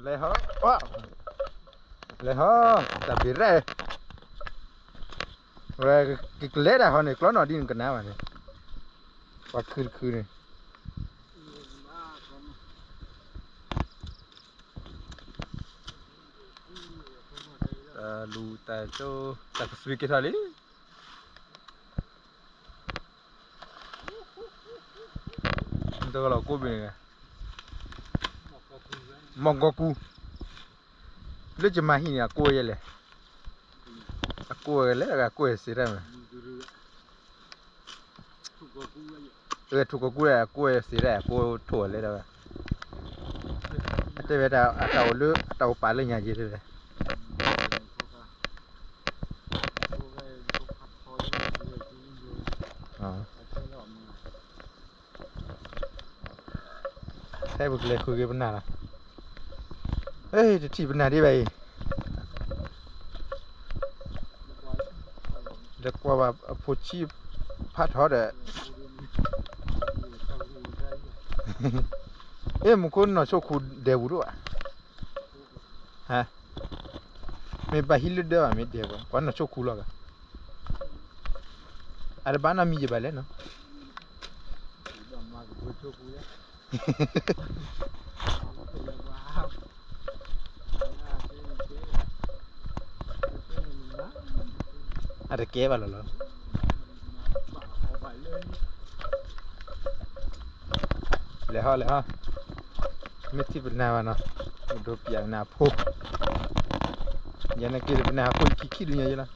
เลยฮะว้าเลยฮะแต่บีเร่เว้ยกิเลสอะเขาเนี่ยกล้อนอดีนกันนะวันนี้ว่าคือเนี่ยลูแต่โจแต่สวิกิทาลีตัวเรากู้เป็นไงมองก็กู้เรื่องจะมาหินอะกู้ยังเลยกู้เลยแล้วกู้เสียได้ไหมถูกก็กู้เลยกู้เสียได้กู้ถั่วเลยแล้วแต่เวลาเอาเลือเอาปลาเรื่องยังยี่เลยอ๋อใช่บุกเลยคุยกันนานละเฮ้ยจะทีปัญหาที่ไปเรียกว่าผู้ชีพพัดฮอดอะเอ้ยมึงคนน่ะชอบคูเดวุด้วยฮะไม่ไปฮิลล์เดียวไม่เดียวกันน่ะชอบคูล่ะกันอะไรบ้านน่ะมีเยอะไปเลยเนาะอะไรเก็บอะไรหรอเลยฮะไม่ที่เป็นนาวะเนาะดูเปียกหน้าพุยันนักเรียนเป็นหน้าพุขี้ดุนยาอยู่ละ